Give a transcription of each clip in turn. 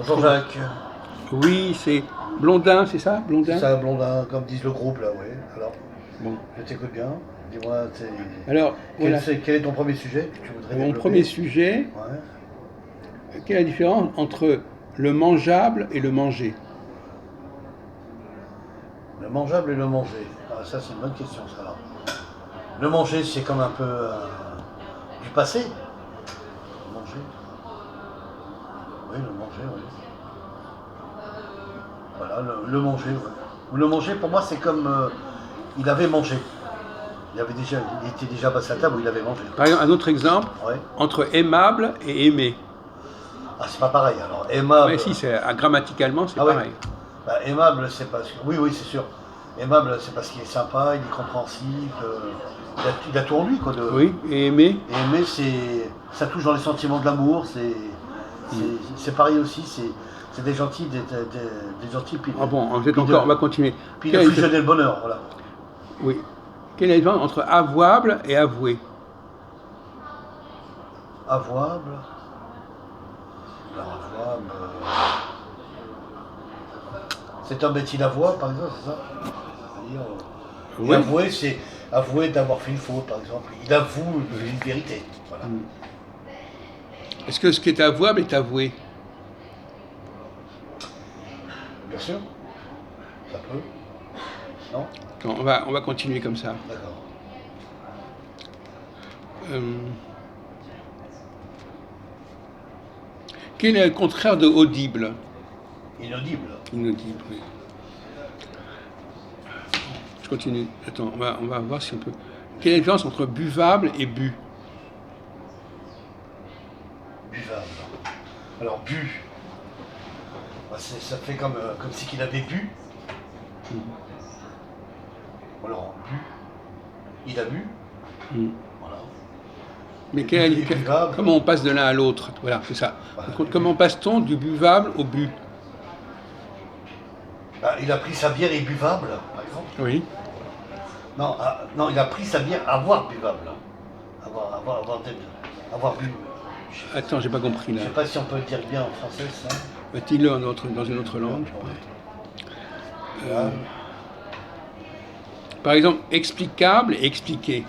Jean-Jacques. Oui, c'est Blondin, c'est ça, C'est Blondin? ça, blondin, comme disent le groupe là, oui. Alors, Bon. je t'écoute bien. Dis-moi, Alors, voilà. quel est ton premier sujet que tu voudrais Mon développer? premier sujet, Ouais. quelle est la différence entre le mangeable et le manger? Le mangeable et le manger. Ah, ça, c'est une bonne question, ça. Là. Le manger, c'est comme un peu du passé. Manger. Oui, le manger, oui. Voilà, le manger, oui. Le manger, pour moi, c'est comme il avait mangé. Il était déjà passé à table où il avait mangé. Par exemple, un autre exemple, Ouais. entre aimable et aimer. Ah, c'est pas pareil. Alors, Mais aimable. si, grammaticalement, c'est Ah oui. pareil. Bah, aimable, c'est parce que. Oui, oui, c'est sûr. Aimable, c'est parce qu'il est sympa, il est compréhensif. Il a tout en lui, quoi. Oui, et aimer? Et aimer, ça touche dans les sentiments de l'amour. C'est pareil aussi. C'est des gentils, des gentils. Puis, Ah bon, on de, va continuer. puis de fusionner le bonheur, voilà. Oui. Quelle est la différence entre avouable et avoué? Avouable. Alors, avouable. Cet homme est-il avouable, par exemple, c'est ça? C'est-à-dire, Oui. et avouer, c'est avouer d'avoir fait une faute, par exemple. Il avoue une vérité. Voilà. Est-ce que ce qui est avouable est avoué? Bien sûr, ça peut. Non? Attends, on va continuer comme ça. D'accord. Quel est le contraire de audible? Inaudible. Inaudible, oui. Je continue. Attends, on va voir si on peut. Quelle est la différence entre buvable et bu? Buvable. Alors, bu. Bah, ça fait comme si qu'il avait bu. Alors, bu. Il a bu. Voilà. Mais Et buvable. comment on passe de l'un à l'autre? Voilà, c'est ça. Voilà. Donc, comment passe-t-on du buvable au bu? Bah, il a pris sa bière imbuvable, par exemple. Oui. Non, non, il a pris sa bière avoir buvable. Avoir bu. Attends, j'ai pas compris Je là. sais pas si on peut le dire bien en français, ça. Dis-le dans une autre langue. Voilà. Par exemple, explicable et expliqué.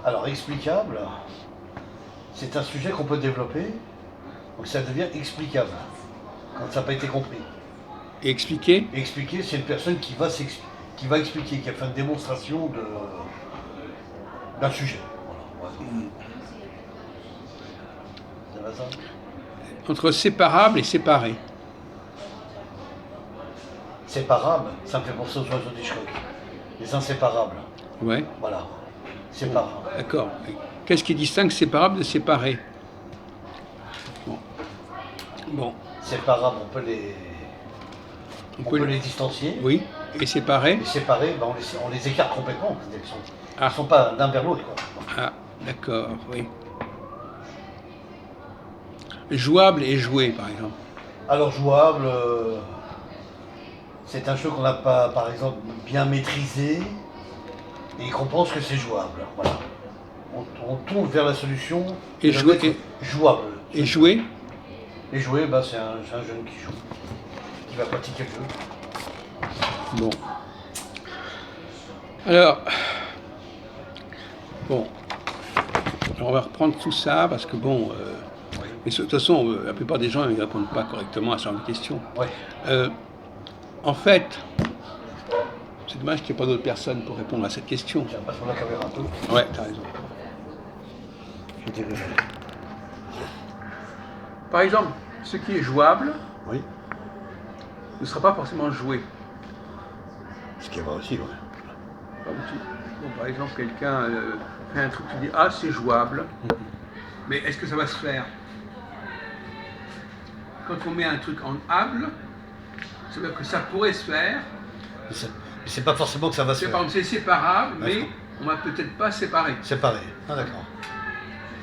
Alors, explicable, c'est un sujet qu'on peut développer, donc ça devient explicable, quand ça n'a pas été compris. Et expliqué? Expliquer, c'est une personne qui va expliquer, qui a fait une démonstration d'un sujet. Voilà. Ça va ça? Entre séparable et séparé. Séparable, ça me fait penser aux oiseaux d'Hitchcock. Les inséparables. Ouais. Voilà. Séparable. D'accord. Qu'est-ce qui distingue séparable de séparé? Bon. Séparable, on peut les distancier. Oui. Et séparé? Et séparés, ben on les écarte complètement. Ils ne sont pas l'un vers l'autre. Ah, d'accord, oui. Jouable et joué, par exemple. Alors jouable, c'est un jeu qu'on n'a pas, par exemple, bien maîtrisé et qu'on pense que c'est jouable. Voilà. On tourne vers la solution Et joué, jouable. Et joué? Et jouer, ben, c'est un jeune qui joue, qui va pratiquer le jeu. Bon. Alors, on va reprendre tout ça parce que bon, mais de toute façon, la plupart des gens ne répondent pas correctement à ce genre de questions. Ouais. En fait, c'est dommage qu'il n'y ait pas d'autres personnes pour répondre à cette question. Tiens, passe-moi la caméra un peu. Ouais, t'as raison. Je t'ai déjà. Par exemple, ce qui est jouable Oui. ne sera pas forcément joué. Ce qui est vrai aussi, ouais. Bon, par exemple, quelqu'un fait un truc, tu dis, ah, c'est jouable, mais est-ce que ça va se faire? Quand on met un truc en able, ça veut dire que ça pourrait se faire. Mais c'est pas forcément que ça va se faire. Par exemple, c'est séparable, Ouais, mais on va peut-être pas séparer. Séparé. Ah, d'accord.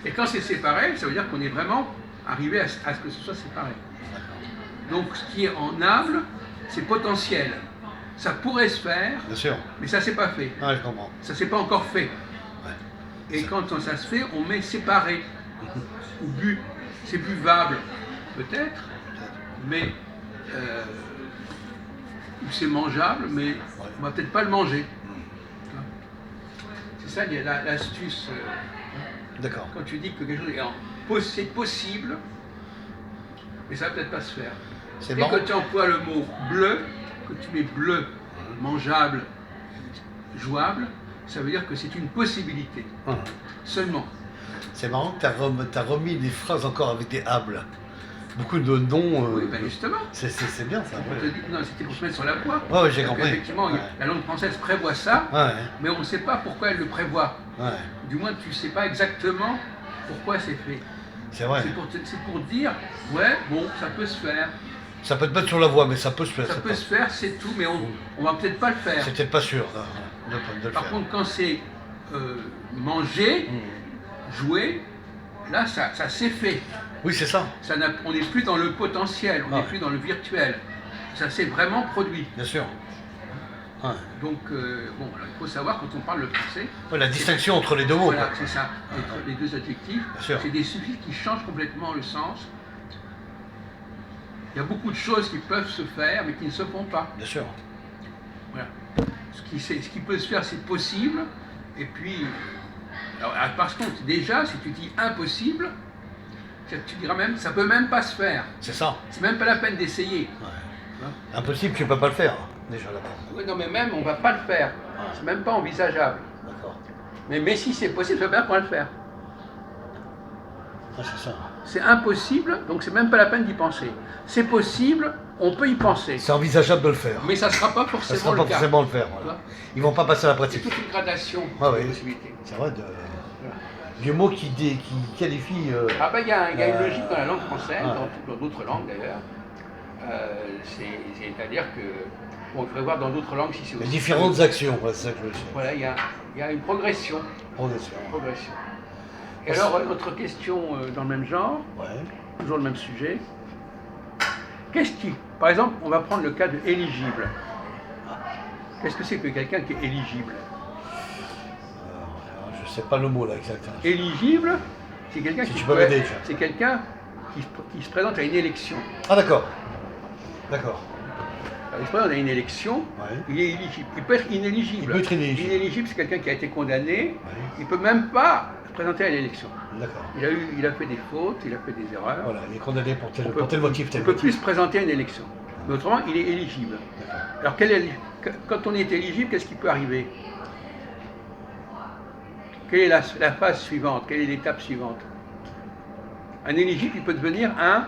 Et quand c'est séparé, ça veut dire qu'on est vraiment arrivé à ce que ce soit séparé. Donc, ce qui est en able, c'est potentiel. Ça pourrait se faire, Bien sûr. mais ça s'est pas fait. Ah, je comprends. Ça s'est pas encore fait. Ouais. Et quand ça se fait, on met séparé ou bu. C'est buvable, peut-être, mais c'est mangeable, mais on va peut-être pas le manger. C'est ça l'astuce. D'accord. Quand tu dis que quelque chose c'est possible, mais ça va peut-être pas se faire. C'est Et marrant. quand tu emploies le mot bleu, que tu mets bleu, mangeable, jouable, ça veut dire que c'est une possibilité. Seulement. C'est marrant que tu as remis des phrases encore avec des hables. Beaucoup de noms. Oui, ben justement. C'est bien ça. Ouais. Non, c'était pour se mettre sur la voie. Ouais, j'ai compris. Effectivement, ouais. la langue française prévoit ça, Ouais. mais on ne sait pas pourquoi elle le prévoit. Ouais. Du moins, tu ne sais pas exactement pourquoi c'est fait. C'est vrai. C'est pour dire, ouais, bon, ça peut se faire. Ça peut te mettre sur la voie, mais ça peut se faire. Ça peut se faire, c'est tout, mais on va peut-être pas le faire. C'est peut-être pas sûr de le Par faire. contre, quand c'est manger, jouer, là, ça s'est fait. Oui, c'est ça. On n'est plus dans le potentiel, on n'est plus dans le virtuel. Ça s'est vraiment produit. Bien sûr. Ouais. Donc, bon, alors, il faut savoir, quand on parle le français... Ouais, la distinction entre les deux mots. Voilà, quoi. c'est ça. Les deux adjectifs, c'est des suffixes qui changent complètement le sens. Il y a beaucoup de choses qui peuvent se faire, mais qui ne se font pas. Bien sûr. Voilà. Ce qui peut se faire, c'est possible. Et puis, alors, par contre, déjà, si tu dis impossible, tu diras même, ça peut même pas se faire. C'est ça. C'est même pas la peine d'essayer. Ouais. Impossible, tu peux pas le faire, déjà là-bas. Oui, non, mais même, on va pas le faire. C'est même pas envisageable. D'accord. Mais si c'est possible, ça veut dire qu'on va le faire. Ah, c'est ça. C'est impossible, donc c'est même pas la peine d'y penser. C'est possible, on peut y penser. C'est envisageable de le faire. Mais ça ne sera pas Ça forcément sera le pas cas. forcément le faire. Voilà. Ils vont pas passer à la C'est pratique. toute une gradation Ah, de oui. possibilités. C'est vrai, du mot qui qualifie. Ah ben il y a une logique dans la langue française, Ouais. dans d'autres langues d'ailleurs. C'est-à-dire que, bon, il faudrait voir dans d'autres langues si c'est aussi... Les différentes actions, ouais, c'est ça que je veux dire. Voilà, il y a une progression. Progression. Et alors, autre question dans le même genre, Ouais. toujours le même sujet. Par exemple, on va prendre le cas de éligible. Qu'est-ce que c'est que quelqu'un qui est éligible? Je sais pas le mot là exactement. Éligible, c'est quelqu'un Si qui tu peux m'aider, tiens. c'est quelqu'un qui se présente à une élection. Ah d'accord. D'accord. Alors, il se présente à une élection, Ouais. il est éligible. Il peut être inéligible. Il peut être inéligible. Inéligible, c'est quelqu'un qui a été condamné, Ouais. il ne peut même pas se présenter à l'élection. D'accord. Il a fait des fautes, il a fait des erreurs. Voilà, il est condamné pour tel motif, Il ne peut plus se présenter à une élection. Mais autrement, il est éligible. D'accord. Alors, quand on est éligible, qu'est-ce qui peut arriver? Quelle est la phase suivante? Quelle est l'étape suivante? Un éligible, il peut devenir un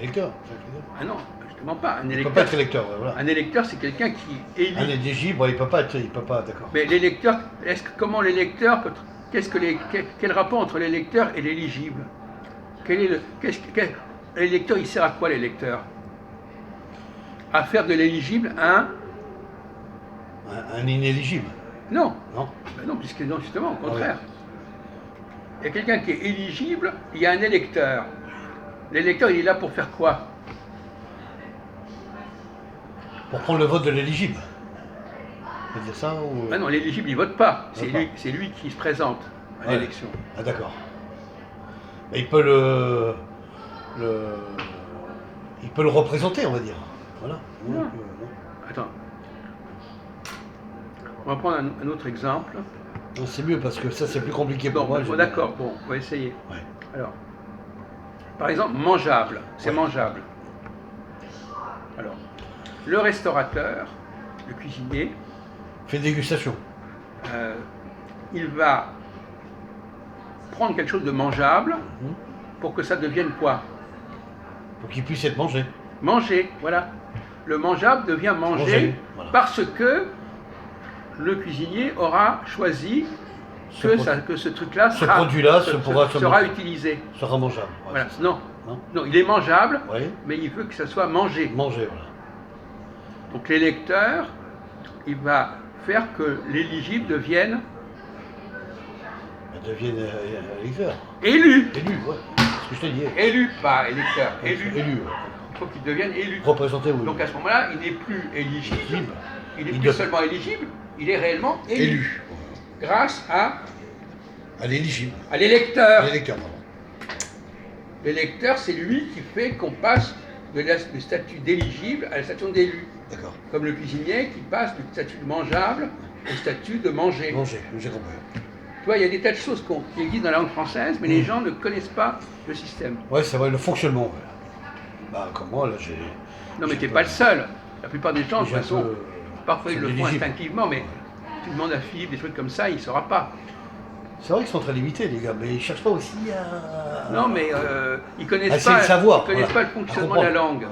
électeur, c'est ça que je veux dire. Ah non, justement pas. Un Il ne peut électeur, pas être électeur, voilà. un électeur, c'est quelqu'un qui élit. Un éligible, ouais, il peut pas, d'accord. Mais l'électeur, comment l'électeur peut... Quel rapport entre l'électeur et l'éligible? L'électeur, il sert à quoi l'électeur? À faire de l'éligible Un inéligible. Non. Non. Ben non, puisque non, justement, au contraire. Il y a quelqu'un qui est éligible, il y a un électeur. L'électeur, il est là pour faire quoi? Pour prendre le vote de l'éligible. On peut dire ça ou... Ben non, l'éligible, il ne vote pas. Il vote C'est lui qui se présente à Ouais. l'élection. Ah d'accord. Mais il peut il peut le représenter, on va dire. Voilà. Non. Non. Attends. On va prendre un autre exemple. Non, c'est mieux parce que ça c'est plus compliqué pour Bon, moi. bon, d'accord, bon, on va essayer. Ouais. Alors, par exemple, mangeable, c'est Ouais. mangeable. Alors, le restaurateur, le cuisinier, Fait dégustation. il va prendre quelque chose de mangeable Mhm. pour que ça devienne quoi? Pour qu'il puisse être mangé. Manger, voilà. Le mangeable devient manger, Manger, voilà. parce que le cuisinier aura choisi que ce truc-là ce produit-là sera manger. utilisé. Sera mangeable. Ouais, Voilà. c'est ça. Non. Non. Non, il est mangeable, Oui. mais il veut que ça soit mangé. Manger, voilà. Donc l'électeur, il va faire que l'éligible devienne Elle devient électeur. élu. Élu, ouais. C'est ce que je t'ai dit. Élu, pas électeur. Élu. Élu, ouais. Il faut qu'il devienne élu. Représenté, oui. Donc à ce moment-là, il n'est plus éligible. Éligible. Il n'est Il plus doit- seulement éligible, il est réellement élu. Élu. Grâce À l'éligible. à l'électeur. À l'électeur, pardon. L'électeur, c'est lui qui fait qu'on passe du statut d'éligible à la statut d'élu. D'accord. Comme le cuisinier qui passe du statut de mangeable au statut de manger. Manger, j'ai compris. Tu vois, il y a des tas de choses qui existent dans la langue française, mais les gens ne connaissent pas le système. Ouais, c'est vrai, le fonctionnement. Ouais. Bah, comme moi, là, j'ai... Non, mais tu n'es pas le seul. La plupart des gens, de toute façon, parfois ils le font éligible. instinctivement, mais tu demandes à Philippe des trucs comme ça, il ne saura pas. C'est vrai qu'ils sont très limités, les gars, mais ils ne cherchent pas aussi à... Non, mais ils ne connaissent, essayer de savoir, ils connaissent voilà. pas le fonctionnement de la langue.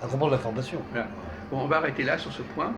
À comprendre l'information. Voilà. Bon, on va arrêter là sur ce point.